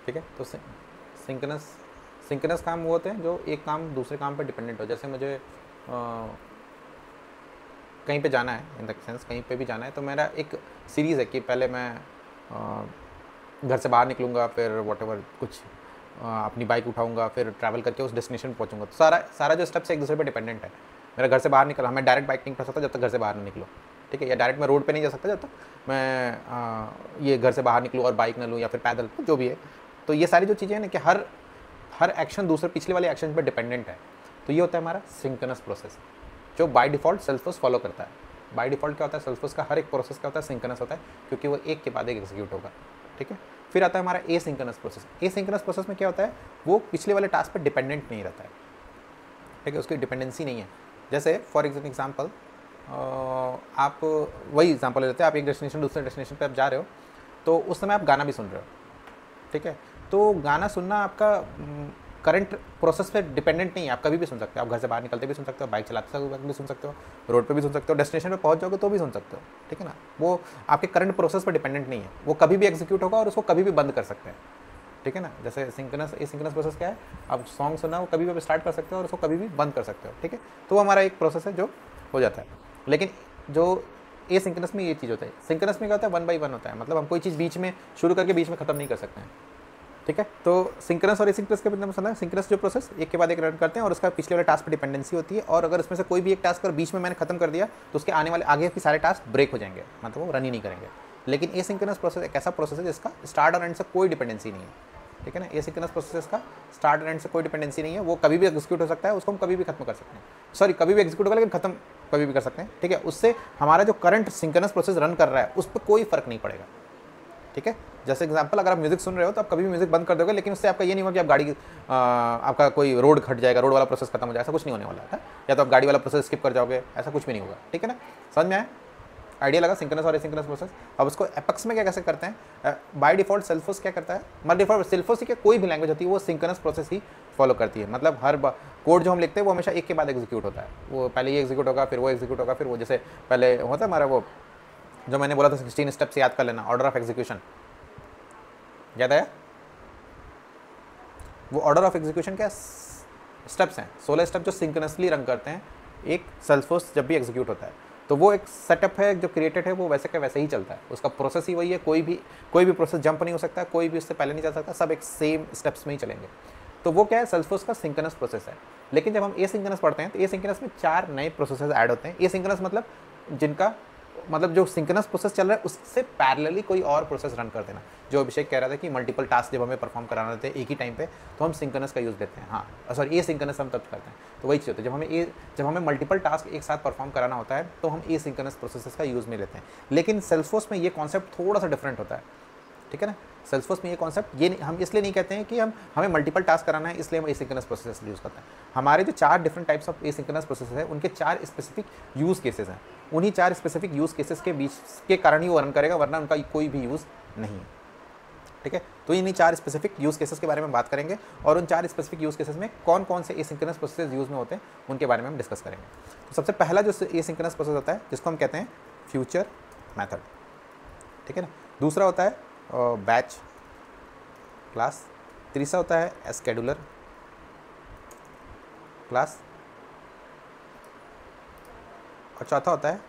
ठीक है। तो सिंक्रोनस काम वो होते हैं जो एक काम दूसरे काम पर डिपेंडेंट हो। जैसे मुझे कहीं पे जाना है, इन द सेंस कहीं पे भी जाना है, तो मेरा एक सीरीज़ है कि पहले मैं घर से बाहर निकलूँगा, फिर वॉटेवर कुछ अपनी बाइक उठाऊँगा, फिर ट्रैवल करके उस डेस्टिनेशन पहुँचूँगा। तो सारा जो स्टेप्स है एक दूसरे पे डिपेंडेंट है। मेरा घर से बाहर निकला, मैं डायरेक्ट बाइक नहीं कर सकता जब तक घर से बाहर नहीं निकलूँ, ठीक है, या डायरेक्ट मैं रोड पे नहीं जा सकता जब तक मैं ये घर से बाहर निकलूँ और बाइक ना लूँ या फिर पैदल, जो भी है। तो ये सारी जो चीज़ें हैं ना कि हर एक्शन दूसरे पिछले वाले एक्शन पर डिपेंडेंट है। तो ये होता है हमारा सिंक्रोनस प्रोसेस, जो बाय डिफ़ॉल्ट सेल्फोस फॉलो करता है। बाय डिफ़ॉल्ट क्या होता है, सेल्फोस का हर एक प्रोसेस क्या होता है, सिंक्रोनस होता है, क्योंकि वो एक के बाद एक एग्जीक्यूट होगा, ठीक है। फिर आता है हमारा एसिंक्रोनस प्रोसेस। एसिंक्रोनस प्रोसेस में क्या होता है, वो पिछले वाले टास्क पर डिपेंडेंट नहीं रहता है, ठीक है, उसकी डिपेंडेंसी नहीं है। जैसे फॉर एग्जाम्पल आप वही एग्जाम्पल ले लेते हैं, आप एक डेस्टिनेशन दूसरे डेस्टिनेशन पे आप जा रहे हो, तो उस समय आप गाना भी सुन रहे हो, ठीक है। तो गाना सुनना आपका करंट प्रोसेस पे डिपेंडेंट नहीं है, आप कभी भी सुन सकते हो। आप घर से बाहर निकलते भी सुन सकते हो, बाइक चलाते वक्त भी सुन सकते हो, रोड पे भी सुन सकते हो, डेस्टिनेशन पे पहुंच जाओगे तो भी सुन सकते हो, ठीक है ना। वो आपके करंट प्रोसेस पर डिपेंडेंट नहीं है, वो कभी भी एग्जीक्यूट होगा और उसको कभी भी बंद कर सकते हैं, ठीक है ना। जैसे एसिंक्रोनस प्रोसेस क्या है, आप सॉन्ग सुना वो कभी भी स्टार्ट कर सकते हो और उसको कभी भी बंद कर सकते हो, ठीक है। तो वो हमारा एक प्रोसेस है जो हो जाता है। लेकिन जो एसिंक्रोनस में ये चीज़ होता है, सिंक्रोनस में क्या होता है, 1 by 1 होता है, मतलब हम कोई चीज़ बीच में शुरू करके बीच में खत्म नहीं कर सकते हैं, ठीक है। तो सिंक्रोनस और एसिंक्रोनस के मतलब मसला है, सिंक्रोनस जो प्रोसेस एक के बाद एक रन करते हैं और उसका पिछले वाले टास्क पर डिपेंडेंसी होती है, और अगर उसमें से कोई भी एक टास्क और बीच में मैंने खत्म कर दिया तो उसके आने वाले आगे के सारे टास्क ब्रेक हो जाएंगे, मतलब वो रन ही नहीं करेंगे। लेकिन एसिंक्रोनस प्रोसेस एक ऐसा प्रोसेस है जिसका स्टार्ट और एंड से कोई डिपेंडेंसी नहीं है, ठीक है ना। एसिंक्रोनस प्रोसेस का स्टार्ट और एंड से कोई डिपेंडेंसी नहीं है, वो कभी भी एग्जीक्यूट हो सकता है, उसको हम कभी भी खत्म कर सकते हैं, सॉरी कभी भी एग्जीक्यूट होगा लेकिन खत्म कभी भी कर सकते हैं, ठीक है। उससे हमारा जो करंट सिंक्रोनस प्रोसेस रन कर रहा है उस पर कोई फर्क नहीं पड़ेगा, ठीक है। जैसे एग्जांपल, अगर आप म्यूजिक सुन रहे हो तो आप कभी भी म्यूजिक बंद कर दोगे, लेकिन उससे आपका ये नहीं होगा कि आप गाड़ी आपका कोई रोड घट जाएगा, रोड वाला प्रोसेस खत्म हो जाएगा, ऐसा कुछ नहीं होने वाला है। या तो आप गाड़ी वाला प्रोसेस स्किप कर जाओगे, ऐसा कुछ भी नहीं होगा, ठीक है ना। समझ में आया, आइडिया लगा सिंक्रोनस और एसिंक्रोनस प्रोसेस। अब उसको एपेक्स में क्या कैसे करते हैं, बाय डिफॉल्ट सेल्फोस क्या करता है, बाय डिफॉल्ट सेल्फोस की कोई भी लैंग्वेज होती है वो सिंक्रोनस प्रोसेस ही फॉलो करती है। मतलब हर कोड जो हम लिखते हैं वो हमेशा एक के बाद एग्जीक्यूट होता है, वो पहले ये एग्जीक्यूट होगा, फिर वो एग्जीक्यूट होगा, फिर वो, जैसे पहले होता है हमारा वो जो मैंने बोला था 16 स्टेप्स याद कर लेना, ऑर्डर ऑफ एग्जीक्यूशन याद आया। वो ऑर्डर ऑफ एग्जीक्यूशन क्या स्टेप्स हैं, 16 स्टेप जो सिंक्रोनसली रन करते हैं एक सेल्फोस जब भी एग्जीक्यूट होता है। तो वो एक सेटअप है जो क्रिएटेड है, वो वैसे का वैसे ही चलता है, उसका प्रोसेस ही वही है, कोई भी प्रोसेस जंप नहीं हो सकता, कोई भी उससे पहले नहीं चल सकता, सब एक सेम स्टेप्स में ही चलेंगे। तो वो क्या है, सेल्फोस का सिंक्रोनस प्रोसेस है। लेकिन जब हम एसिंक्रोनस पढ़ते हैं तो एसिंक्रोनस में 4 नए प्रोसेसेस ऐड होते हैं। एसिंक्रोनस मतलब जिनका मतलब जो सिंक्रोनस प्रोसेस चल रहा है उससे पैरेलली कोई और प्रोसेस रन कर देना। जो अभिषेक कह रहा था कि मल्टीपल टास्क जब हमें परफॉर्म कराना रहते हैं एक ही टाइम पे, तो हम सिंक्रोनस का यूज़ देते हैं। हाँ सॉरी, एसिंक्रोनस हम तब करते हैं। तो वही चीज़ होती है, जब हमें मल्टीपल टास्क एक साथ परफॉर्म कराना होता है तो हम एसिंक्रोनस प्रोसेसेस का यूज़ में लेते हैं। लेकिन सेल्फोस में ये कॉन्सेप्ट थोड़ा सा डिफरेंट होता है, ठीक है ना। सेल्फोस में ये कॉन्सेप्ट ये हम इसलिए नहीं कहते हैं कि हमें मल्टीपल टास्क कराना है इसलिए हम एसिंक्रोनस प्रोसेस यूज़ करते हैं। हमारे जो 4 different types of asynchronous process है उनके 4 स्पेसिफिक यूज़ केसेस हैं। उन्हीं 4 स्पेसिफिक यूज़ केसेस के बीच के कारण ही वो रन करेगा, वरना उनका कोई भी यूज़ नहीं है, ठीक है। तो इन्हीं 4 स्पेसिफिक यूज़ केसेस के बारे में बात करेंगे और उन 4 स्पेसिफिक यूज़ केसेस में कौन कौन से एसिंक्रोनस प्रोसेस यूज़ में होते हैं उनके बारे में हम डिस्कस करेंगे। तो सबसे पहला जो एसिंक्रोनस प्रोसेस होता है जिसको हम कहते हैं फ्यूचर मेथड, ठीक है ना। दूसरा होता है बैच क्लास, तीसरा होता है स्केड्यूलर क्लास, और चौथा होता है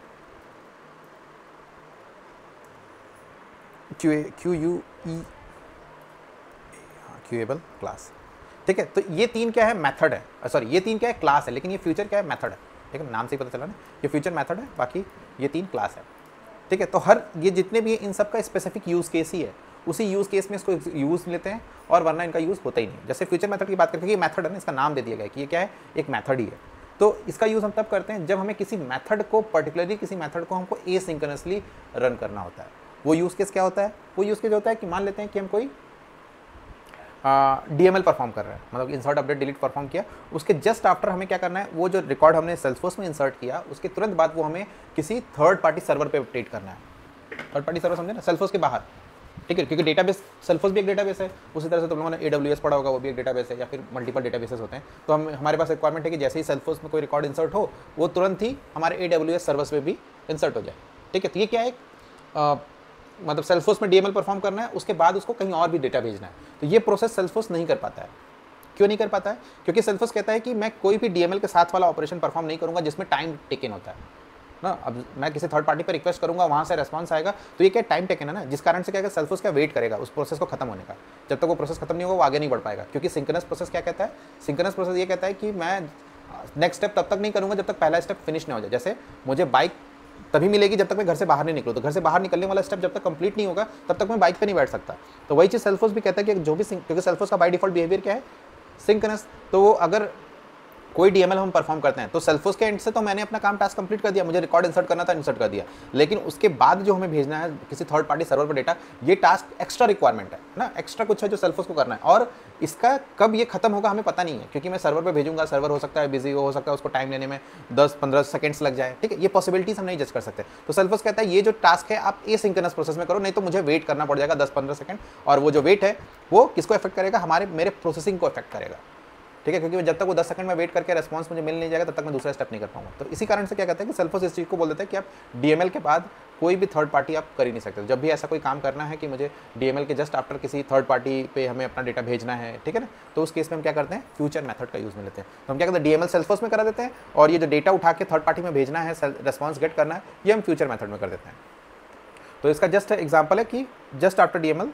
क्यूएबल क्लास, ठीक है। तो ये 3 क्या है, मेथड है, सॉरी ये 3 क्या है, क्लास है, लेकिन ये फ्यूचर क्या है, मेथड है, ठीक है। नाम से ही पता चला ना, ये फ्यूचर मेथड है, बाकी ये 3 क्लास है, ठीक है। तो हर ये जितने भी इन सब का स्पेसिफिक यूज़ केस ही है, उसी यूज़ केस में इसको यूज़ लेते हैं और वरना इनका यूज़ होता ही नहीं। जैसे फ्यूचर मेथड की बात करते हैं, ये मेथड है ना, इसका नाम दे दिया गया कि ये क्या है, एक मेथड ही है। तो इसका यूज़ हम तब करते हैं जब हमें किसी मेथड को पर्टिकुलरली किसी मेथड को हमको एसिंक्रोनसली रन करना होता है। वो यूज़ केस क्या होता है, वो यूज़ केस होता है कि मान लेते हैं कि हम कोई DML परफॉर्म कर रहे हैं, मतलब इंसर्ट अपडेट डिलीट परफॉर्म किया, उसके जस्ट आफ्टर हमें क्या करना है, वो जो रिकॉर्ड हमने सेल्सफोर्स में इंसर्ट किया उसके तुरंत बाद वो हमें किसी थर्ड पार्टी सर्वर पे अपडेट करना है। थर्ड पार्टी सर्वर समझे ना, सेल्सफोर्स के बाहर, ठीक है, क्योंकि डेटाबेस सेल्सफोर्स भी एक डेटाबेस है। उसी तरह से तुम लोगों ने AWS पढ़ा होगा, वो भी एक डेटाबेस है, या फिर मल्टीपल डेटाबेसेस होते हैं। तो हमारे पास रिक्वायरमेंट है कि जैसे ही सेल्सफोर्स में कोई रिकॉर्ड इंसर्ट हो वो तुरंत ही हमारे AWS सर्वर्स पे भी इंसर्ट हो जाए, ठीक है। तो ये क्या है, मतलब सेल्सफोर्स में डीएमएल परफॉर्म करना है, उसके बाद उसको कहीं और भी डेटा भेजना है, तो ये प्रोसेस सेल्सफोर्स नहीं कर पाता है। क्यों नहीं कर पाता है? क्योंकि सेल्सफोर्स कहता है कि मैं कोई भी डीएमएल के साथ वाला ऑपरेशन परफॉर्म नहीं करूंगा जिसमें टाइम टेकन होता है ना। अब मैं किसी थर्ड पार्टी पर रिक्वेस्ट करूंगा, वहां से रेस्पॉन्स आएगा, तो ये क्या टाइम टेकन है ना, जिस कारण से क्या है, सेल्सफोर्स क्या वेट करेगा उस प्रोसेस को खत्म होने का। जब तक वो प्रोसेस खत्म नहीं होगा वो आगे नहीं बढ़ पाएगा। क्योंकि सिंक्रोनस प्रोसेस क्या कहता है, सिंक्रोनस प्रोसेस ये कहता है कि मैं नेक्स्ट स्टेप तब तक नहीं करूंगा जब तक पहला स्टेप फिनिश नहीं हो जाए। जैसे मुझे बाइक तभी मिलेगी जब तक मैं घर से बाहर नहीं निकलूँ, तो घर से बाहर निकलने वाला स्टेप जब तक कंप्लीट नहीं होगा तब तक मैं बाइक पे नहीं बैठ सकता। तो वही चीज़ सेल्सफोर्स भी कहता है कि जो भी, क्योंकि सेल्सफोर्स का बाय डिफॉल्ट बिहेवियर क्या है, सिंक्रोनस। तो अगर कोई डीएमएल हम परफॉर्म करते हैं तो सेल्सफोर्स के एंड से तो मैंने अपना काम टास्क कंप्लीट कर दिया, मुझे रिकॉर्ड इंसर्ट करना था, इंसर्ट कर दिया, लेकिन उसके बाद जो हमें भेजना है किसी थर्ड पार्टी सर्वर पर डेटा, ये टास्क एक्स्ट्रा रिक्वायरमेंट है ना, एक्स्ट्रा कुछ है जो सेल्सफोर्स को करना है। और इसका कब ये खत्म होगा हमें पता नहीं है, क्योंकि मैं सर्वर पर भेजूंगा, सर्वर हो सकता है बिजी हो सकता है उसको टाइम लेने में 10-15 सेकंड्स लग जाए, ठीक है, ये पॉसिबिलिटीज हम नहीं जज कर सकते। तो सेल्सफोर्स कहता है ये जो टास्क है आप एसिंक्रोनस प्रोसेस में करो, नहीं तो मुझे वेट करना पड़ जाएगा 10-15 सेकंड, और वो जो वेट है वो किसको इफेक्ट करेगा, मेरे प्रोसेसिंग को इफेक्ट करेगा, ठीक है, क्योंकि जब तक वो 10 सेकंड में वेट करके रेस्पॉन्स मुझे मिल नहीं जाएगा तब तक मैं दूसरा स्टेप नहीं कर पाऊंगा। तो इसी कारण से क्या कहते हैं कि सेल्सफोर्स इस चीज़ को बोल देता है कि आप डीएमएल के बाद कोई भी थर्ड पार्टी आप कर ही नहीं सकते। जब भी ऐसा कोई काम करना है कि मुझे डीएमएल के जस्ट आफ्टर किसी थर्ड पार्टी पे हमें अपना डेटा भेजना है, ठीक है ना, तो उस केस में हम क्या करते हैं, फ्यूचर मेथड का यूज़ में लेते हैं। तो हम क्या करते हैं, डीएमएल सेल्सफोर्स में करा देते हैं, और ये जो डेटा उठा के थर्ड पार्टी में भेजना है, रेस्पॉन्स गेट करना है, ये हम फ्यूचर मेथड में कर देते हैं। तो इसका जस्ट एग्जाम्पल है कि जस्ट आफ्टर डीएमएल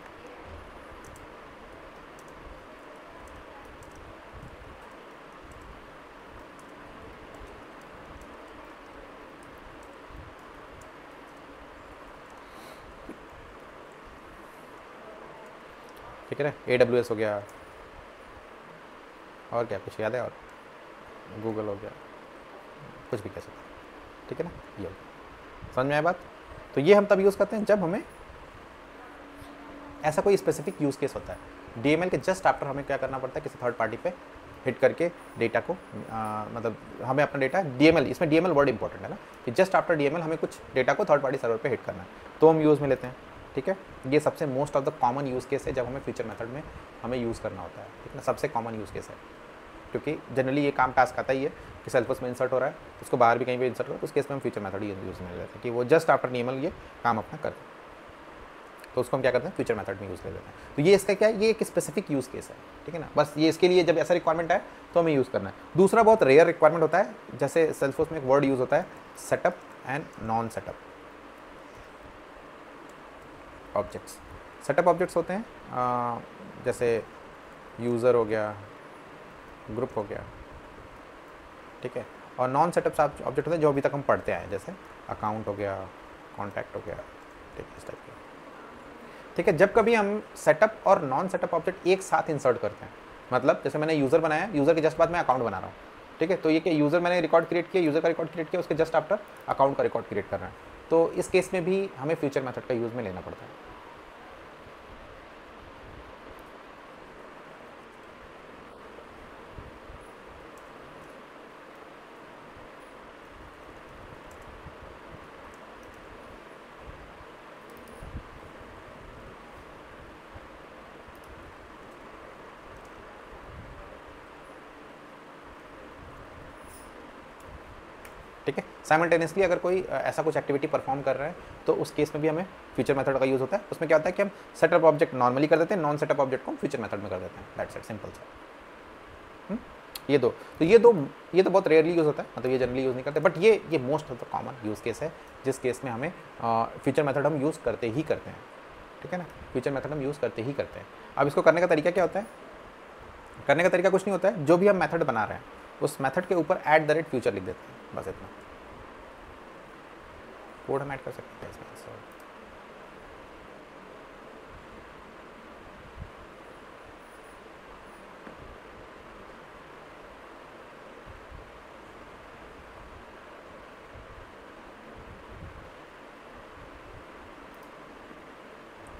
ठीक है ना, AWS हो गया, और क्या कुछ याद है, और गूगल हो गया, कुछ भी कह सकते हैं, ठीक है ना, ये समझ में आया बात। तो ये हम तब यूज़ करते हैं जब हमें ऐसा कोई स्पेसिफिक यूज़ केस होता है। डीएमएल के जस्ट आफ्टर हमें क्या करना पड़ता है, किसी थर्ड पार्टी पे हिट करके डेटा को मतलब हमें अपना डेटा डीएमएल, इसमें डीएमएल वर्ड इंपॉर्टेंट है ना, कि जस्ट आफ्टर डीएमएल हमें कुछ डेटा को थर्ड पार्टी सर्वर पे हिट करना है, तो हम यूज़ में लेते हैं, ठीक है। ये सबसे most of the common use case है जब हमें फ्यूचर मेथड में हमें यूज़ करना होता है, ठीक है ना, सबसे कॉमन यूज़ केस है, क्योंकि जनरली ये काम टास्क आता ही है कि सेल्सफोर्स में इंसर्ट हो रहा है, उसको बाहर भी कहीं भी इंसर्ट हो, तो उस केस में हम फ्यूचर मेथड ही यूज़ में लेते हैं कि वो जस्ट आफ्टर डीएमएल ये काम अपना करते हैं, तो उसको हम क्या करते हैं, फ्यूचर मेथड में यूज़ ले लेते हैं। तो ये इसका क्या है, ये एक स्पेसिफिक यूज़ केस है, ठीक है ना, बस ये इसके लिए जब ऐसा रिक्वायरमेंट है तो हमें यूज़ करना है। दूसरा बहुत रेयर रिक्वायरमेंट होता है, जैसे सेल्सफोर्स में एक वर्ड यूज़ होता है setup and non setup objects. Setup objects होते हैं जैसे यूज़र हो गया, ग्रुप हो गया, ठीक है, और नॉन सेटअप ऑब्जेक्ट होते हैं जो अभी तक हम पढ़ते आए, जैसे अकाउंट हो गया, कॉन्टैक्ट हो गया, ठीक है, इस टाइप के, ठीक है। जब कभी हम सेटअप और नॉन सेटअप ऑब्जेक्ट एक साथ इंसर्ट करते हैं, मतलब जैसे मैंने यूज़र बनाया, यूज़र के जस्ट बाद मैं अकाउंट बना रहा हूँ, ठीक है, तो ये क्या यूज़र मैंने रिकॉर्ड क्रिएट किया, यूज़र का रिकॉर्ड क्रिएट किया, उसके जस्ट आफ्टर अकाउंट का रिकॉर्ड क्रिएट करना है, तो इस केस में भी हमें फ्यूचर मेथड का यूज़ में लेना पड़ता है। ठीक है, साइमल्टेनियसली अगर कोई ऐसा कुछ एक्टिविटी परफॉर्म कर रहा है तो उस केस में भी हमें फ्यूचर मेथड का यूज़ होता है। उसमें क्या होता है कि हम सेटअप ऑब्जेक्ट नॉर्मली कर देते हैं, नॉन सेटअप ऑब्जेक्ट को हम फ्यूचर मेथड में कर देते हैं, दैट्स इट, सिंपल सा। ये तो बहुत रेयरली यूज़ होता है, मतलब ये जनरली यूज़ नहीं करते, बट ये most of the common use case है जिस केस में हमें फ्यूचर मेथड हम यूज़ करते ही करते हैं, ठीक है ना, फ्यूचर मेथड हम यूज़ करते ही करते हैं। अब इसको करने का तरीका क्या होता है, करने का तरीका कुछ नहीं होता है, जो भी हम मेथड बना रहे हैं उस मेथड के ऊपर @फ्यूचर लिख देते हैं, बस इतना कोड हम ऐड कर सकते हैं इसमें।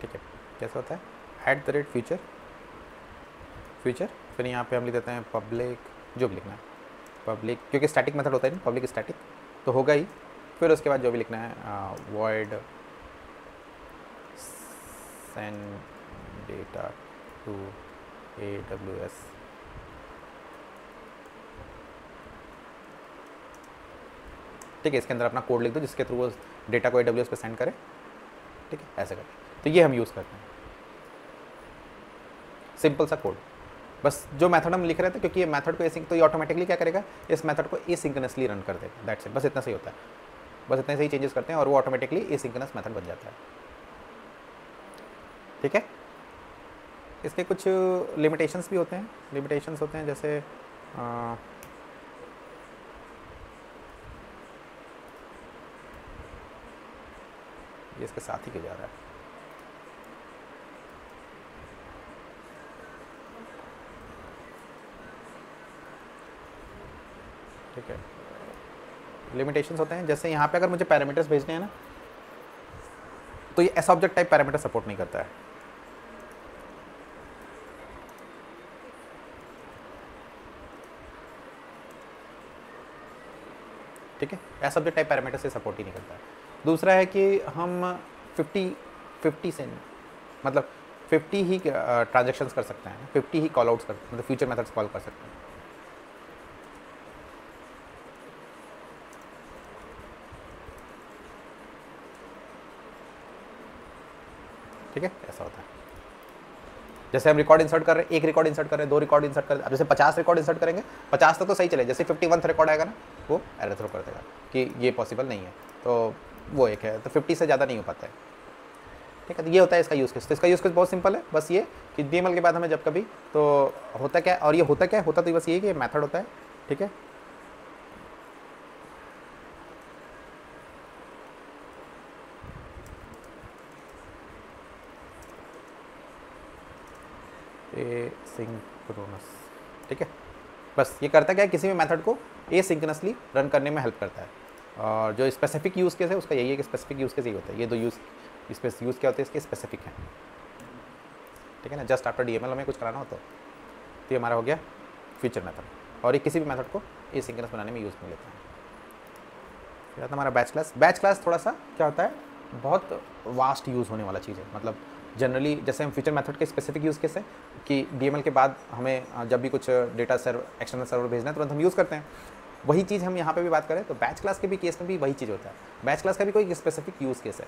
ठीक है, कैसे होता है, फ्यूचर, फिर यहाँ पे हम लिख देते हैं पब्लिक, जो भी लिखना है पब्लिक, क्योंकि स्टैटिक मेथड होता है ना, पब्लिक स्टैटिक तो होगा ही, फिर उसके बाद जो भी लिखना है void send data to AWS, ठीक है, इसके अंदर अपना कोड लिख दो जिसके थ्रू वो डेटा को AWS पे सेंड करे, ठीक है, ऐसे करके। तो ये हम यूज़ करते हैं, सिंपल सा कोड। बस जो मेथड हम लिख रहे थे, क्योंकि ये मेथड को एसिंक, तो ये ऑटोमेटिकली क्या करेगा, इस मेथड को एसिंक्रोनसली रन कर देगा, दैट्स इट, बस इतना सही होता है, बस इतने से ही चेंजेस करते हैं और वो ऑटोमेटिकली एसिंक्रोनस मेथड बन जाता है। ठीक है, इसके कुछ लिमिटेशंस भी होते हैं, लिमिटेशंस होते हैं जैसे ये इसके साथ ही क्यों जा रहा है, ठीक है। लिमिटेशंस होते हैं जैसे यहाँ पे अगर मुझे पैरामीटर्स भेजने हैं ना, तो ये S object type parameter support नहीं करता है, ठीक है, एस ऑब्जेक्ट टाइप पैरामीटर से सपोर्ट ही नहीं करता है। दूसरा है कि हम 50 से मतलब 50 ही ट्रांजेक्शन्स कर सकते हैं, 50 ही कॉल आउट्स कर, मतलब फ्यूचर मेथड्स कॉल कर सकते हैं, ठीक है, ऐसा होता है। जैसे हम रिकॉर्ड इंसर्ट कर रहे हैं, एक रिकॉर्ड इंसर्ट कर रहे हैं, 2 रिकॉर्ड इंसर्ट कर रहे हैं, अब जैसे 50 रिकॉर्ड इंसर्ट करेंगे, 50 तक तो सही चले, जैसे 51th रिकॉर्ड आएगा ना, वो एरर थ्रो कर देगा कि ये पॉसिबल नहीं है, तो वो एक है, तो 50 से ज़्यादा नहीं हो पाता है, ठीक है। तो ये होता है इसका यूज़ केस। तो इसका यूज़ केस बहुत सिंपल है, बस ये कि डीएमएल के बाद हमें जब कभी तो होता क्या है, और ये होता क्या है, होता तो बस ये कि मेथड होता है, ठीक है, एसिंक्रोनस, ठीक है। बस ये करता क्या है, किसी भी मेथड को एसिंक्रोनसली रन करने में हेल्प करता है। और जो स्पेसिफिक यूज़ केस है उसका यही है कि स्पेसिफिक यूज़ केस यही होता है, ये दो यूज़ क्या होते हैं इसके स्पेसिफिक हैं, ठीक है ना। जस्ट आफ्टर डीएमएल हमें कुछ कराना हो तो ये हमारा हो गया फ्यूचर मेथड, और ये किसी भी मेथड को एसिंक्रोनस बनाने में यूज़ में लेते हैं। फिर हमारा बैच क्लास। बैच क्लास थोड़ा सा क्या होता है, बहुत वास्ट यूज़ होने वाला चीज़ है, मतलब जनरली जैसे हम फीचर मेथड के स्पेसिफिक यूज़ केस है कि डीएमएल के बाद हमें जब भी कुछ डेटा सर्वर एक्सटर्नल सर्वर भेजना है तुरंत हम यूज़ करते हैं, वही चीज़ हम यहाँ पे भी बात करें तो बैच क्लास के भी केस में भी वही चीज़ होता है। बैच क्लास का भी कोई स्पेसिफिक यूज़ केस है,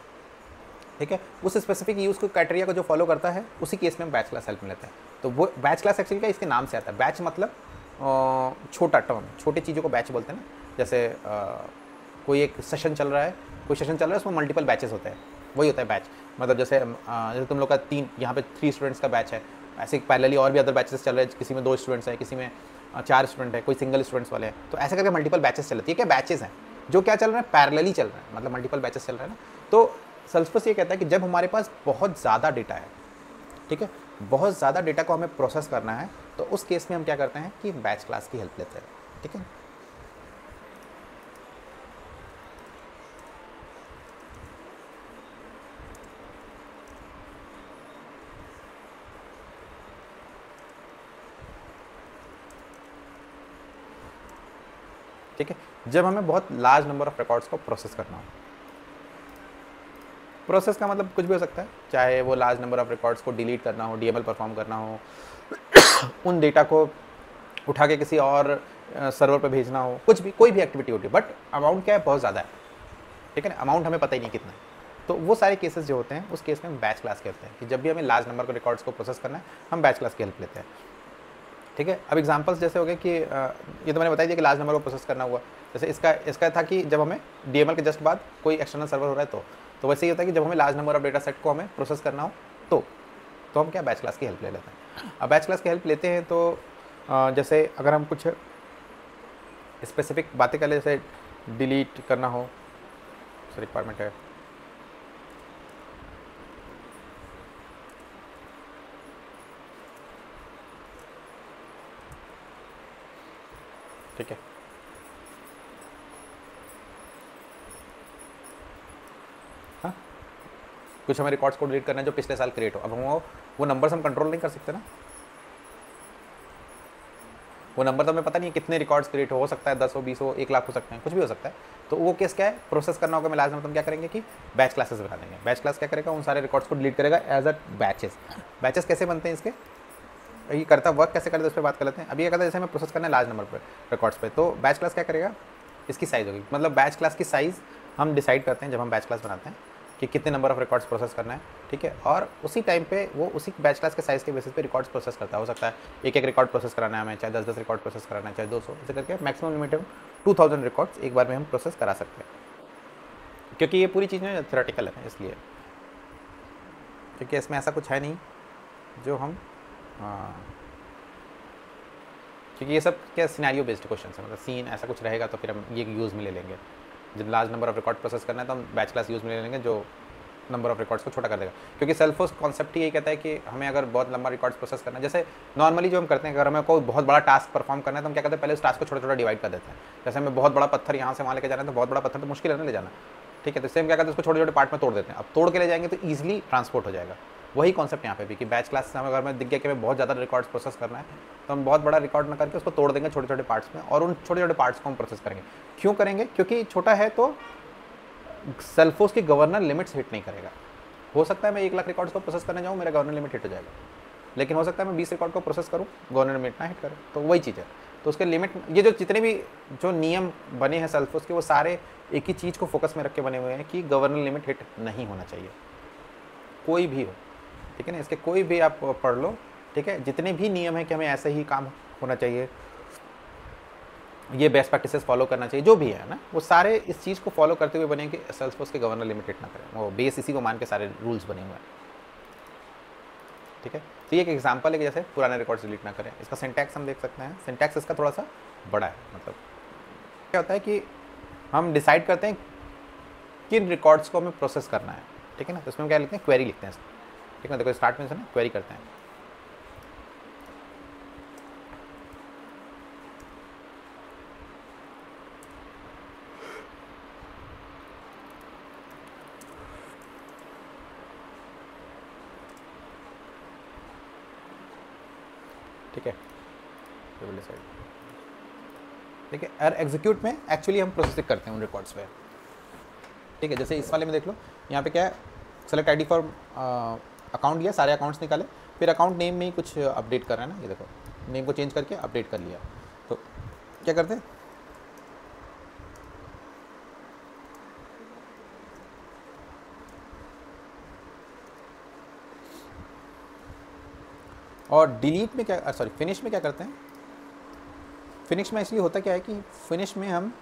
ठीक है, उस स्पेसिफिक यूज़ को क्राइटेरिया को जो फॉलो करता है उसी केस में हम बैच क्लास हेल्प में लेते हैं। तो वो बैच क्लास एक्चुअली क्या इसके नाम से आता है, बैच मतलब छोटा टर्म, छोटी चीज़ों को बैच बोलते हैं ना। जैसे कोई एक सेशन चल रहा है, उसमें मल्टीपल बैचेस होते हैं, वही होता है बैच। मतलब जैसे तुम लोग का 3 यहाँ पे 3 स्टूडेंट्स का बैच है, ऐसे पैरेलली और भी अदर बैचेस चल रहे हैं, किसी में 2 स्टूडेंट्स हैं, किसी में 4 स्टूडेंट है, कोई सिंगल स्टूडेंट्स वाले हैं, तो ऐसे करके मल्टीपल बैचेस चल रहे हैं। क्या बैचेस हैं जो क्या चल रहे हैं, पैरेलली चल रहे हैं, मतलब मल्टीपल बैचेस चल रहे हैं ना। तो सेल्सफोर्स ये कहता है कि जब हमारे पास बहुत ज़्यादा डेटा है, ठीक है, बहुत ज़्यादा डेटा को हमें प्रोसेस करना है, तो उस केस में हम क्या करते हैं कि बैच क्लास की हेल्प लेते हैं, ठीक है। ठीक है, जब हमें बहुत लार्ज नंबर ऑफ रिकॉर्ड्स को प्रोसेस करना हो, प्रोसेस का मतलब कुछ भी हो सकता है, चाहे वो लार्ज नंबर ऑफ रिकॉर्ड्स को डिलीट करना हो, डीएमएल परफॉर्म करना हो, उन डेटा को उठा के किसी और सर्वर पे भेजना हो, कुछ भी, कोई भी एक्टिविटी होती है, बट अमाउंट क्या है, बहुत ज़्यादा है, ठीक है ना, अमाउंट हमें पता ही नहीं कितना है। तो वो सारे केसेस जो होते हैं उस केस में हम बैच क्लास कहते हैं कि जब भी हमें लार्ज नंबर के रिकॉर्ड्स को प्रोसेस करना है हम बैच क्लास की हेल्प लेते हैं, ठीक है। अब एग्जांपल्स जैसे हो गए कि ये तो मैंने बताई दिया कि लार्ज नंबर को प्रोसेस करना हुआ, जैसे इसका था कि जब हमें डीएमएल के जस्ट बाद कोई एक्सटर्नल सर्वर हो रहा है तो वैसे ही होता है कि जब हमें large number of data set को हमें प्रोसेस करना हो तो हम क्या बैच क्लास की हेल्प ले लेते हैं। अब बैच क्लास की हेल्प लेते हैं तो जैसे अगर हम कुछ स्पेसिफिक बातें कर ले, जैसे डिलीट करना हो, रिक्वायरमेंट है, ठीक है, हाँ, कुछ हमें रिकॉर्ड्स को डिलीट करना है जो पिछले साल क्रिएट हो। अब हम वो नंबर्स हम कंट्रोल नहीं कर सकते ना, वो नंबर तो हमें पता नहीं है कितने रिकॉर्ड्स क्रिएट हो सकता है 10 हो, 20 हो, 1 लाख हो सकते हैं, कुछ भी हो सकता है। तो वो केस क्या है, प्रोसेस करना होगा, मैं लास्ट में तो हम क्या करेंगे कि बैच क्लासेस बना देंगे। बैच क्लास क्या करेगा, उन सारे रिकॉर्ड्स को डिलीट करेगा एज अ बैचेस। बैचेस कैसे बनते हैं इसके, ये करता वर्क कैसे करते हैं उस पर बात कर लेते हैं। अभी ये कहता है जैसे हमें प्रोसेस करना है लार्ज नंबर पर रिकॉर्ड्स पे, तो बैच क्लास क्या करेगा, इसकी साइज़ होगी, मतलब बैच क्लास की साइज़ हम डिसाइड करते हैं जब हम बैच क्लास बनाते हैं। कि कितने नंबर ऑफ रिकॉर्ड्स प्रोसेस करना है, ठीक है। और उसी टाइम पे वो उसी बैच क्लास के साइज़ के बेसिस पे रिकॉर्ड्स प्रोसेस करता है। हो सकता है एक रिकॉर्ड प्रोसेस कराना है हमें, चाहे 10 रिकॉर्ड प्रोसेस कराना है, चाहे 200, ऐसे करके मैक्सिमम लिमिट 2000 रिकॉर्ड्स एक बार में हम प्रोसेस करा सकते हैं। क्योंकि ये पूरी चीज़ें थ्योरेटिकल है, इसलिए, क्योंकि इसमें ऐसा कुछ है नहीं जो हम क्योंकि ये सब क्या सिनेरियो बेस्ड क्वेश्चन है, मतलब सीन ऐसा कुछ रहेगा तो फिर हम ये यूज़ में ले लेंगे। जब large number of record process करना है तो हम बैच क्लास यूज़ में ले लेंगे, जो नंबर ऑफ रिकॉर्ड्स को छोटा कर देगा। क्योंकि सेल्फ होस्ट कॉन्सेप्ट ही ये कहता है कि हमें अगर बहुत लंबा रिकॉर्ड्स प्रोसेस करना है, जैसे नॉर्मली जो हम करते हैं, अगर हमें कोई बहुत बड़ा टास्क परफॉर्म करना है तो हम क्या करते हैं, पहले उस टास्क को छोटा छोटा डिवाइड कर देते हैं। जैसे हमें बहुत बड़ा पत्थर यहाँ से वहाँ लेके जाना है, तो बहुत बड़ा पत्थर तो मुश्किल है ना ले जाना, ठीक है। तो इससे हम क्या करते हैं, उसको छोटे छोटे पार्ट में तोड़ देते हैं। अब तोड़ के ले जाएंगे तो ईजिली ट्रांसपोर्ट हो जाएगा। वही कॉन्सेप्ट यहाँ पे भी कि बैच क्लास से हमें अगर मैं दिख गया कि हमें बहुत ज़्यादा रिकॉर्ड्स प्रोसेस करना है, तो हम बहुत बड़ा रिकॉर्ड में करके उसको तोड़ देंगे छोटे छोटे पार्ट्स में, और उन छोटे छोटे पार्ट्स को हम प्रोसेस करेंगे। क्यों करेंगे? क्योंकि छोटा है तो सेल्फोस की गवर्नर लिमिट्स हिट नहीं करेगा। हो सकता है मैं 1 लाख रिकॉर्ड्स को प्रोसेस करने जाऊँ, मेरा गवर्नर लिमिट हिट हो जाएगा, लेकिन हो सकता है मैं 20 रिकॉर्ड को प्रोसेस करूँ, गवर्नर लिमिट ना हिट करे। तो वही चीज़ है। तो उसके लिमिट, ये जो जितने भी जो नियम बने हैं सेल्फोस के, वो सारे एक ही चीज़ को फोकस में रख के बने हुए हैं कि गवर्नर लिमिट हिट नहीं होना चाहिए, कोई भी हो, ठीक है ना। इसके कोई भी आप पढ़ लो, ठीक है। जितने भी नियम है कि हमें ऐसे ही काम होना चाहिए, ये बेस्ट प्रैक्टिसेस फॉलो करना चाहिए, जो भी है ना, वो सारे इस चीज़ को फॉलो करते हुए बने कि सेल्सफोर्स के गवर्नर लिमिटेड ना करें। वो बेस इसी को मान के सारे रूल्स बने हुए हैं, ठीक है। तो ये एक एग्जांपल है कि जैसे पुराने रिकॉर्ड्स डिलीट ना करें। इसका सिंटैक्स हम देख सकते हैं। सिंटैक्स इसका थोड़ा सा बड़ा है। मतलब क्या होता है कि हम डिसाइड करते हैं किन रिकॉर्ड्स को हमें प्रोसेस करना है, ठीक है ना। तो इसमें हम क्या लिखते हैं, क्वेरी लिखते हैं, ठीक है ना। देखो स्टार्ट में से ना क्वेरी करते हैं, ठीक है। ठीक है। और एग्जीक्यूट में एक्चुअली हम प्रोसेसिंग करते हैं उन रिकॉर्ड्स पे, ठीक है। जैसे इस वाले में देख लो, यहाँ पे क्या है, सेलेक्ट आईडी फॉर अकाउंट दिया, सारे अकाउंट्स निकाले, फिर अकाउंट नेम में ही कुछ अपडेट कर रहे हैं ना, ये देखो नेम को चेंज करके अपडेट कर लिया। तो क्या करते हैं, और डिलीट में क्या, सॉरी फिनिश में क्या करते हैं। फिनिश में इसलिए होता क्या है कि फिनिश में हम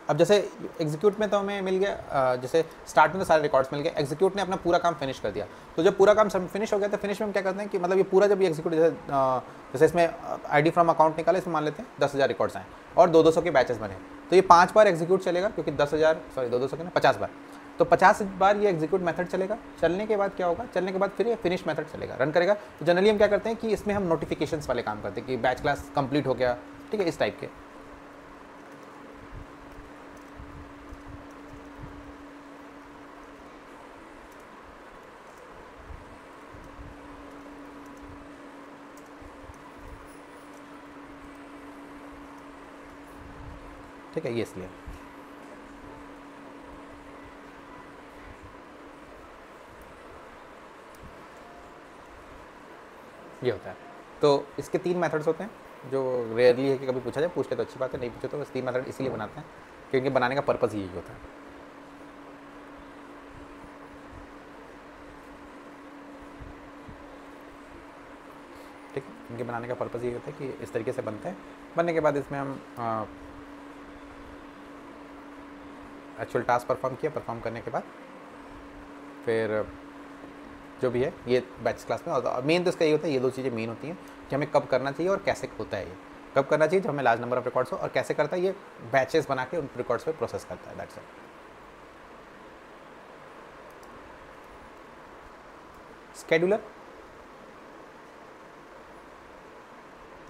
अब जैसे एग्जीक्यूट में तो हमें मिल गया, जैसे स्टार्ट में तो सारे रिकॉर्ड्स मिल गए, एग्जीक्यूट ने अपना पूरा काम फिनिश कर दिया। तो जब पूरा काम फिनिश हो गया तो फिनिश में हम क्या करते हैं कि मतलब ये पूरा जब ये एग्जीक्यूट, जैसे इसमें आईडी फ्रॉम अकाउंट निकाले, इसमें मान लेते हैं 10,000 रिकॉर्ड्स आए और 200 के बैचेस बने, तो ये 5 बार एग्जीक्यूट चलेगा, क्योंकि 10,000 सॉरी 200 के ना 50 बार, तो 50 बार ये एग्जीक्यूट मेथड चलेगा। चलने के बाद क्या होगा, चलने के बाद फिर ये फिनिश मेथड चलेगा, रन करेगा। तो जनरली हम क्या करते हैं कि इसमें हम नोटिफिकेशंस वाले काम करते हैं कि बैच क्लास कंप्लीट हो गया, ठीक है, इस टाइप के। ठीक है, ये इसलिए ये होता है। तो इसके 3 मेथड्स होते हैं, जो रेयरली है कि कभी पूछा जाए, पूछ ले तो अच्छी बात है, नहीं पूछे तो बस 3 मेथड इसीलिए बनाते हैं क्योंकि बनाने का पर्पज़ यही होता है। ठीक है, इनके बनाने का पर्पज़ यही होता है कि इस तरीके से बनते हैं। बनने के बाद इसमें हम एक्चुअल टास्क परफॉर्म किया, परफॉर्म करने के बाद फिर जो भी है ये बैच क्लास में, और मेन तो इसका ये होता है, ये 2 चीज़ें मेन होती हैं कि हमें कब करना चाहिए और कैसे होता है। ये कब करना चाहिए जब हमें लार्ज नंबर ऑफ रिकॉर्ड्स हो, और कैसे करता है, ये बैचेस बना के उन रिकॉर्ड्स पे प्रोसेस करता है। That's it. स्केड्यूलर,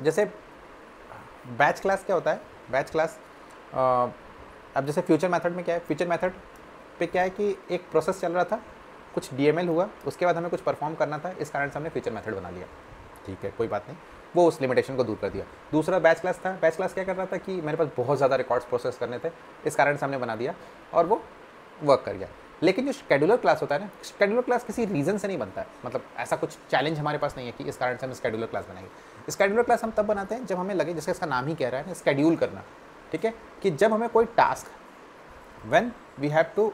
जैसे बैच क्लास क्या होता है, बैच क्लास अब जैसे फ्यूचर मेथड में क्या है, फ्यूचर मेथड पे क्या है कि एक प्रोसेस चल रहा था, कुछ DML हुआ, उसके बाद हमें कुछ परफॉर्म करना था, इस कारण से हमने फ्यूचर मेथड बना लिया, ठीक है, कोई बात नहीं, वो उस लिमिटेशन को दूर कर दिया। दूसरा बैच क्लास था, बैच क्लास क्या कर रहा था कि मेरे पास बहुत ज़्यादा रिकॉर्ड्स प्रोसेस करने थे, इस कारण से हमने बना दिया और वो वर्क कर गया। लेकिन जो शेड्यूलर क्लास होता है ना, शेड्यूलर क्लास किसी रीज़न से नहीं बनता है, मतलब ऐसा कुछ चैलेंज हमारे पास नहीं है कि इस कारण से हम शेड्यूलर क्लास बनाएंगे। शेड्यूलर क्लास हम तब बनाते हैं जब हमें लगे, जैसे इसका नाम ही कह रहा है ना, शेड्यूल करना, ठीक है, कि जब हमें कोई task, when we have to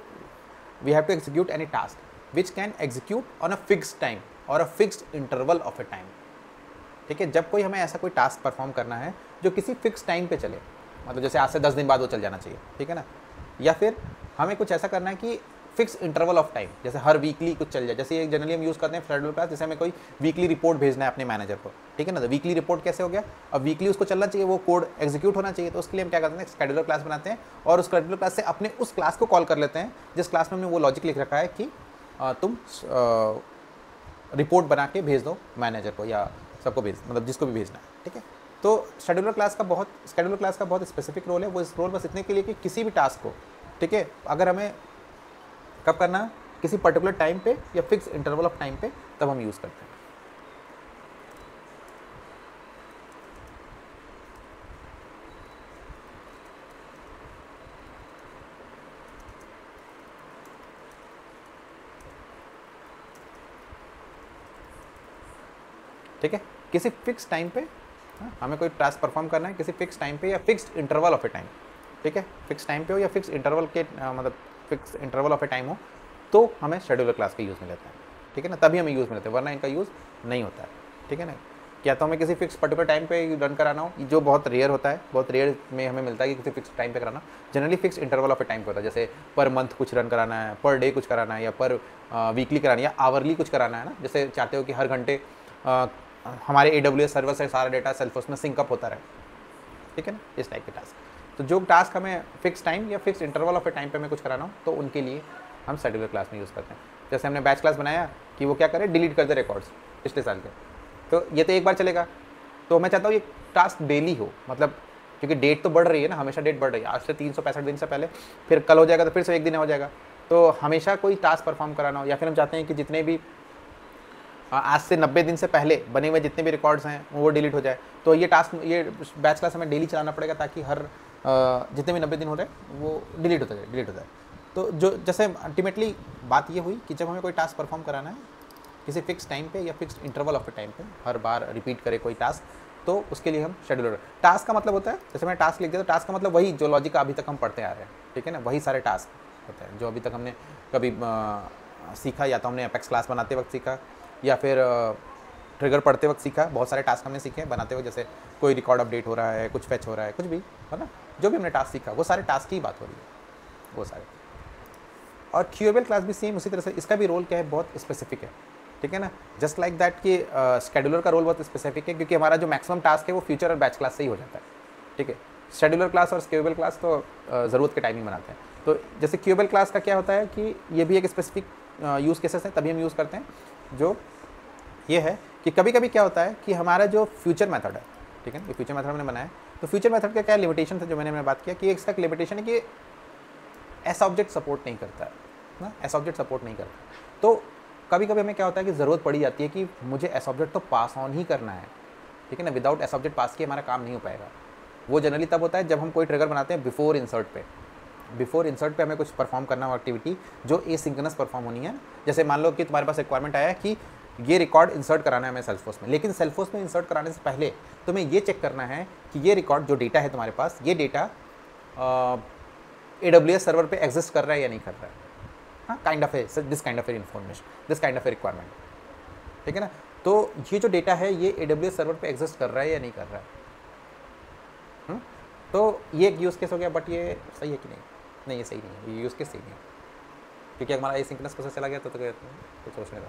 we have to execute any task which can execute on a fixed time और a fixed interval of a time. ठीक है, जब कोई हमें ऐसा कोई टास्क परफॉर्म करना है जो किसी फिक्स टाइम पे चले, मतलब जैसे आज से 10 दिन बाद वो चल जाना चाहिए, ठीक है ना, या फिर हमें कुछ ऐसा करना है कि फिक्स इंटरवल ऑफ टाइम, जैसे हर वीकली कुछ चल जाए। जैसे जनरली हम यूज़ करते हैं शेड्यूल क्लास, जैसे हमें कोई वीकली रिपोर्ट भेजना है अपने मैनेजर को, ठीक है ना, तो वीकली रिपोर्ट कैसे हो गया, अब वीकली उसको चलना चाहिए, वो कोड एग्जीक्यूट होना चाहिए, तो उसके लिए हम क्या करते हैं, शेड्यूलर क्लास बनाते हैं और उस शेड्यूलर क्लास से अपने उस क्लास को कॉल कर लेते हैं जिस क्लास में हमने वो लॉजिक लिख रखा है कि तुम रिपोर्ट बना के भेज दो मैनेजर को या सबको भेज, मतलब जिसको भी भेजना है, ठीक है। तो शेड्यूलर क्लास का बहुत स्पेसिफिक रोल है। वो इस रोल बस इतने के लिए कि किसी भी टास्क को, ठीक है, अगर हमें कब करना है, किसी पर्टिकुलर टाइम पे या फिक्स इंटरवल ऑफ टाइम पे, तब हम यूज़ करते हैं। ठीक है, किसी फिक्स टाइम पे हमें कोई टास्क परफॉर्म करना है किसी फिक्स टाइम पे या fixed interval of A time, ठीक है, फिक्स टाइम पे हो या फिक्स इंटरवल के मतलब fix interval of A time हो, तो हमें शेड्यूलर क्लास का यूज़ में लेता है, ठीक है ना, तभी हमें यूज़ में लेते हैं, वरना इनका यूज़ नहीं होता है, ठीक है ना। क्या तो हमें किसी फिक्स पर्टिकुलर टाइम पे रन कराना हो, जो बहुत रेयर होता है, बहुत रेयर में हमें मिलता है कि किसी फिक्स टाइम पे कराना, generally fix interval of A time पे होता है, जैसे पर मंथ कुछ रन कराना है, पर डे कुछ कराना है, या पर वीकली कराना है, या आवरली कुछ कराना है ना, जैसे चाहते हो कि हर घंटे हमारे AWS सर्वर से सारा डेटा सेल्फोर्स में सिंकअप होता रहे, ठीक है ना, इस टाइप के टास्क। तो जो टास्क हमें फिक्स टाइम या fix interval of A time पे हमें कुछ कराना हो, तो उनके लिए हम शेड्यूलर क्लास में यूज़ करते हैं। जैसे हमने बैच क्लास बनाया कि वो क्या करे, डिलीट कर दे रिकॉर्ड्स पिछले साल के, तो ये तो एक बार चलेगा, तो मैं चाहता हूँ ये टास्क डेली हो, मतलब क्योंकि डेट तो बढ़ रही है ना, हमेशा डेट बढ़ रही है, आज से 365 दिन से पहले, फिर कल हो जाएगा तो फिर से एक दिन हो जाएगा, तो हमेशा कोई टास्क परफॉर्म कराना हो, या फिर हम चाहते हैं कि जितने भी आज से 90 दिन से पहले बने हुए जितने भी रिकॉर्ड्स हैं वो डिलीट हो जाए, तो ये बैच क्लास हमें डेली चलाना पड़ेगा, ताकि हर जितने भी 90 दिन हो रहे हैं वो डिलीट होता जाए। तो जो जैसे अल्टीमेटली बात ये हुई कि जब हमें कोई टास्क परफॉर्म कराना है किसी फिक्स टाइम पे या फिक्स इंटरवल ऑफ टाइम पे, हर बार रिपीट करे कोई टास्क, तो उसके लिए हम शेड्यूलर। टास्क का मतलब होता है, जैसे मैंने टास्क लिख दिया, तो टास्क का मतलब वही जो लॉजिक अभी तक हम पढ़ते आ रहे हैं, ठीक है ना, वही सारे टास्क होते हैं जो अभी तक हमने कभी सीखा, या तो हमने एपेक्स क्लास बनाते वक्त सीखा, या फिर ट्रिगर पढ़ते वक्त सीखा। बहुत सारे टास्क हमने सीखे बनाते वक्त, जैसे कोई रिकॉर्ड अपडेट हो रहा है, कुछ फैच हो रहा है, कुछ भी है ना, जो भी हमने टास्क सीखा वो सारे टास्क की बात हो रही है, वो सारे। और क्यूएबल क्लास भी सेम उसी तरह से, इसका भी रोल क्या है, बहुत स्पेसिफिक है, ठीक है ना, जस्ट लाइक दैट कि शेड्यूलर का रोल बहुत स्पेसिफिक है, क्योंकि हमारा जो मैक्सिमम टास्क है वो फ्यूचर और बैच क्लास से ही हो जाता है, ठीक है। शेड्यूलर क्लास और क्यूएबल क्लास तो ज़रूरत के टाइमिंग बनाते हैं। तो जैसे क्यूएबल क्लास का क्या होता है कि ये भी एक स्पेसिफिक यूज़ केसेस है, तभी हम यूज़ करते हैं, जो ये है कि कभी कभी क्या होता है कि हमारा जो फ्यूचर मेथड है, ठीक है ना, ये फ्यूचर मेथड हमने बनाया है, तो फ्यूचर मेथड का क्या लिमिटेशन था, जो मैंने बात किया कि इसका लिमिटेशन है कि एस ऑब्जेक्ट सपोर्ट नहीं करता है ना, एस ऑब्जेक्ट सपोर्ट नहीं करता। तो कभी कभी हमें क्या होता है कि ज़रूरत पड़ी जाती है कि मुझे एस ऑब्जेक्ट तो पास ऑन ही करना है, ठीक है ना, विदाउट एस ऑब्जेक्ट पास किए हमारा काम नहीं हो पाएगा। वो जनरली तब होता है जब हम कोई ट्रिगर बनाते हैं बिफोर इंसर्ट पे हमें कुछ परफॉर्म करना हो एक्टिविटी जो एसिंक्रोनस परफॉर्म होनी है। जैसे मान लो कि तुम्हारे पास रिक्वायरमेंट आया कि ये रिकॉर्ड इंसर्ट कराना है हमें सेल्सफोर्स में, लेकिन सेल्सफोर्स में इंसर्ट कराने से पहले तुम्हें ये चेक करना है कि ये रिकॉर्ड जो डेटा है तुम्हारे पास, ये डेटा AWS सर्वर पे एग्जिस्ट कर रहा है या नहीं कर रहा है, हाँ, kind of this kind of information, this kind of requirement, ठीक है ना। तो ये जो डेटा है ये AWS सर्वर पे एग्जिस्ट कर रहा है या नहीं कर रहा है, तो ये एक यूज़ केस हो गया, बट ये सही है कि नहीं, ये सही नहीं है, ये यूज़ केस सही नहीं है, क्योंकि हमारा एसिंक्रोनस प्रोसेस चला गया तो कुछ सोचने का,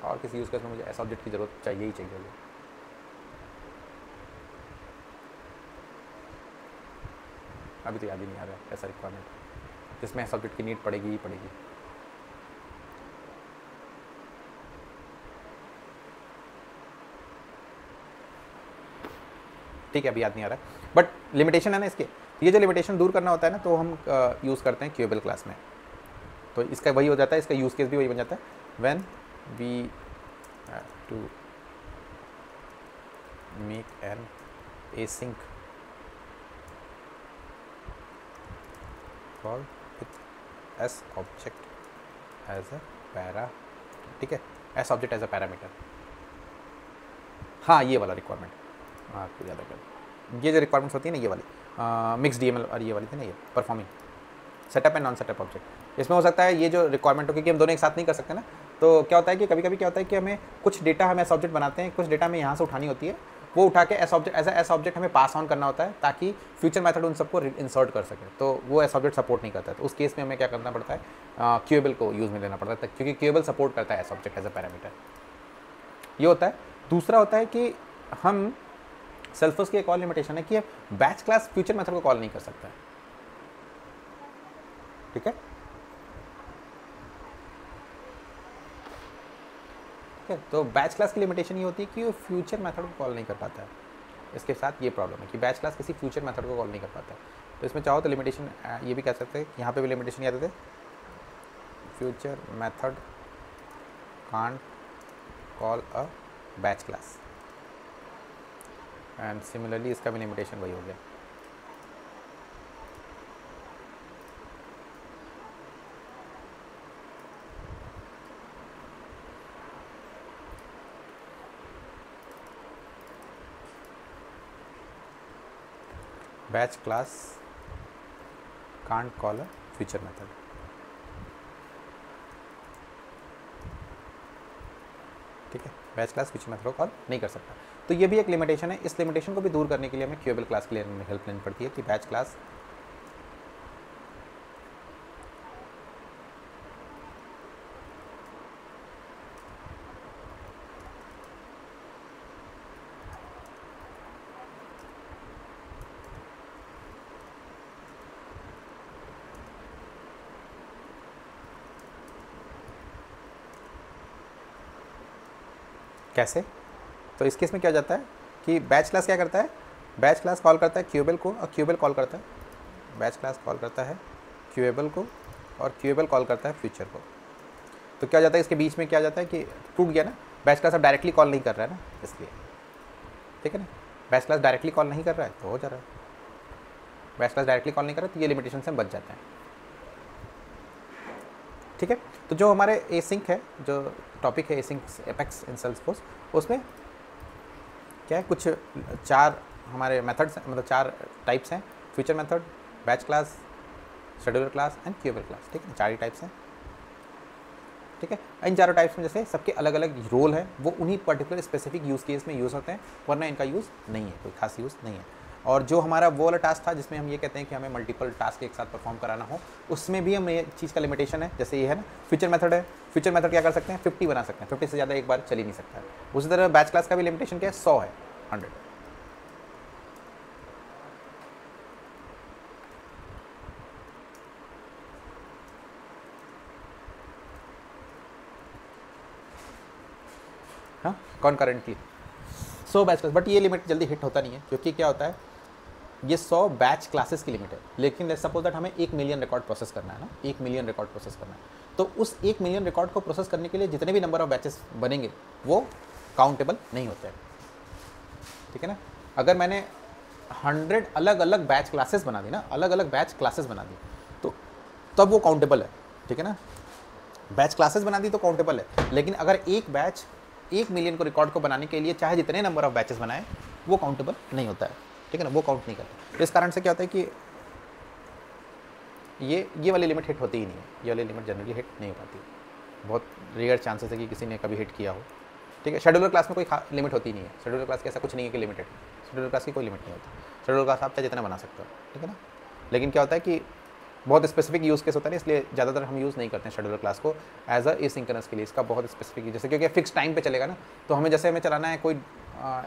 और किसी यूज़ केस में मुझे एस ऑब्जेक्ट की ज़रूरत चाहिए ही चाहिए। अभी तो याद ही नहीं आ रहा है ऐसा रिक्वायरमेंट जिसमें एस ऑब्जेक्ट की नीड पड़ेगी ही पड़ेगी। ठीक है, अभी याद नहीं आ रहा है, बट लिमिटेशन है ना इसके, ये जो लिमिटेशन दूर करना होता है ना, तो हम यूज़ करते हैं क्यूएबल क्लास में। तो इसका वही हो जाता है, इसका यूज़ केस भी वही बन जाता है, when we have to make an async call with sObject as a para, ठीक है, sObject as a parameter. हाँ, ये वाला रिक्वायरमेंट, हाँ आपको याद है, ये जो रिक्वायरमेंट्स होती है ना, ये वाली मिक्स DML और ये वाली थी ना, ये performing, setup and non setup object. इसमें हो सकता है ये जो रिक्वायरमेंट हो, क्योंकि हम दोनों एक साथ नहीं कर सकते ना, तो क्या होता है कि कभी कभी क्या होता है कि हमें कुछ डेटा हम एस ऑब्जेक्ट बनाते हैं, कुछ डेटा हमें यहाँ से उठानी होती है, वो उठा के एस ऑब्जेक्ट हमें पास ऑन करना होता है ताकि फ्यूचर मेथड उन सबको इंसर्ट कर सके, तो वो एस ऑब्जेक्ट सपोर्ट नहीं करता है। तो उस केस में हमें क्या करना पड़ता है, क्यूएबल को यूज़ में लेना पड़ता है, क्योंकि क्यूएबल सपोर्ट करता है sObject as a parameter. ये होता है। दूसरा होता है कि हम सेल्फोस की एक और लिमिटेशन है कि बैच क्लास फ्यूचर मेथड को कॉल नहीं कर सकता है। ठीक है, तो बैच क्लास की लिमिटेशन ये होती है कि वो फ्यूचर मेथड को कॉल नहीं कर पाता है। इसके साथ ये प्रॉब्लम है कि बैच क्लास किसी फ्यूचर मेथड को कॉल नहीं कर पाता है। तो इसमें चाहो तो लिमिटेशन ये भी कह सकते हैं, यहाँ पे भी लिमिटेशन ये आते थे, future method can't call a batch class, and similarly इसका भी लिमिटेशन वही हो गया। Batch class can't call a future method. ठीक है, बैच क्लास फ्यूचर मेथड को कॉल नहीं कर सकता। तो ये भी एक लिमिटेशन है। इस लिमिटेशन को भी दूर करने के लिए हमें क्यूएबल क्लास के लिए हेल्प लेनी पड़ती है कि बैच क्लास कैसे। तो इस केस में क्या हो जाता है कि बैच क्लास क्या करता है, बैच क्लास कॉल करता है क्यूएबल को और क्यूएबल कॉल करता है, बैच क्लास कॉल करता है क्यूएबल को और क्यूएबल कॉल करता है फ्यूचर को। तो क्या हो जाता है, इसके बीच में क्या हो जाता है कि टूट गया ना, बैच क्लास अब डायरेक्टली कॉल नहीं कर रहा है ना, इसलिए। ठीक है ना, बैच क्लास डायरेक्टली कॉल नहीं कर रहा है तो हो जा रहा है, बैच क्लास डायरेक्टली कॉल नहीं कर रहा है तो ये लिमिटेशन से हम बच जाते हैं। ठीक है, तो जो हमारे एसिंक है, जो टॉपिक है एसिंक एपेक्स इन सेल्सफोर्स, उसमें क्या है, कुछ 4 हमारे मेथड्स हैं, मतलब 4 टाइप्स हैं, future method, batch class, scheduler class and queueable class. ठीक है, 4 ही टाइप्स हैं। ठीक है, इन चारों टाइप्स में जैसे सबके अलग अलग रोल है, वो उन्हीं पर्टिकुलर स्पेसिफिक यूज़ केस में यूज़ होते हैं, वरना इनका यूज़ नहीं है, कोई खास यूज़ नहीं है। और जो हमारा वो वाला टास्क था जिसमें हम ये कहते हैं कि हमें मल्टीपल टास्क एक साथ परफॉर्म कराना हो, उसमें भी हम ये चीज़ का लिमिटेशन है। जैसे ये है ना, फ्यूचर मेथड है, फ्यूचर मेथड क्या कर सकते हैं, 50 बना सकते हैं, 50 से ज़्यादा एक बार चल ही नहीं सकता है। उसी तरह बैच क्लास का भी लिमिटेशन क्या है, 100 है, 100। हाँ, कॉन्करेंटली 100 बैच क्लास, बट ये लिमिट जल्दी हिट होता नहीं है, क्योंकि क्या होता है, ये 100 बैच क्लासेस की लिमिट है। लेकिन लेट्स सपोज दैट हमें 1 मिलियन रिकॉर्ड प्रोसेस करना है ना, 1 मिलियन रिकॉर्ड प्रोसेस करना है, तो उस 1 मिलियन रिकॉर्ड को प्रोसेस करने के लिए जितने भी नंबर ऑफ बैचेस बनेंगे वो काउंटेबल नहीं होते हैं। ठीक है ना, अगर मैंने 100 अलग अलग बैच क्लासेस बना दी ना, अलग अलग बैच क्लासेस बना दी, तो तब वो काउंटेबल है। ठीक है ना, बैच क्लासेस बना दी तो काउंटेबल है, लेकिन अगर एक बैच 1 मिलियन को रिकॉर्ड को बनाने के लिए चाहे जितने नंबर ऑफ बैचेस बनाए, वो काउंटेबल नहीं होता है। ठीक है ना, वो काउंट नहीं करता। इस कारण से क्या होता है कि ये वाली लिमिट हिट होती ही नहीं है, ये वाली लिमिट जनरली हिट नहीं हो पाती, बहुत रेयर चांसेस है कि किसी ने कभी हिट किया हो। ठीक है, शेड्यूलर क्लास में कोई लिमिट होती नहीं है, शेड्यूलर क्लास की ऐसा कुछ नहीं है कि लिमिटेड, शेड्यूलर क्लास की कोई लिमिट नहीं होती, शेड्यूलर क्लास आप चाहे जितना बना सकते हो। ठीक है ना, लेकिन क्या होता है कि बहुत स्पेसिफिक यूज़ केस होता है, इसलिए ज़्यादातर हम यूज़ नहीं करते हैं शेड्यूलर क्लास को एज अ एसिंक्रोनस के लिए। इसका बहुत स्पेसिफिक, जैसे क्योंकि फिक्स टाइम पे चलेगा ना, तो हमें जैसे हमें चलाना है, कोई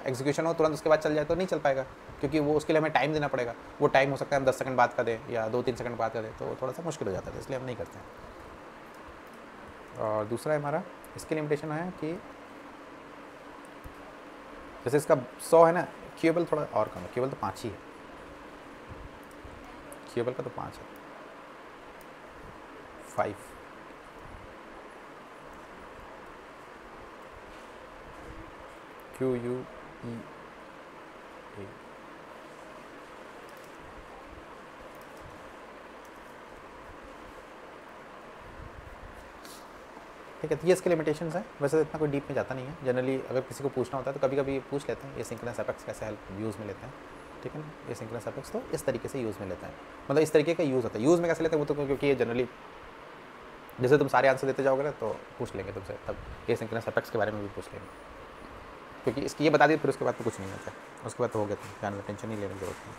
एग्जीक्यूशन हो तुरंत उसके बाद चल जाए तो नहीं चल पाएगा, क्योंकि वो उसके लिए हमें टाइम देना पड़ेगा। वो टाइम हो सकता है हम 10 सेकंड बाद का दें या 2-3 सेकंड बाद का दें, तो थोड़ा सा मुश्किल हो जाता है, इसलिए हम नहीं करते हैं। और दूसरा हमारा इसकी लिमिटेशन है कि जैसे इसका 100 है ना, क्यूएबल थोड़ा और कम है, क्यूएबल तो 5 ही है, क्यूएबल का तो 5 है, 5। QUEA। ठीक है, तो ये इसके लिमिटेशंस हैं। वैसे इतना कोई डीप में जाता नहीं है, जनरली अगर किसी को पूछना होता है तो कभी कभी पूछ लेते हैं, ये सिंक्रोनस एपेक्स कैसे हेल्प यूज़ में लेते हैं, ठीक है ना। एसिंक्रोनस एपेक्स तो इस तरीके से यूज़ में लेता है, मतलब इस तरीके का यूज़ होता है। यूज़ में कैसे लेते हैं वो तो क्योंकि ये जनरली जैसे तुम सारे आंसर देते जाओगे ना तो पूछ लेंगे तुमसे, तब एसिंक्रोनस एपेक्स के बारे में भी पूछ लेंगे, क्योंकि इसकी ये बता दी फिर उसके बाद तो कुछ नहीं होता है, उसके बाद तो हो गया, तो ध्यान में टेंशन नहीं लेने की जरूरत नहीं।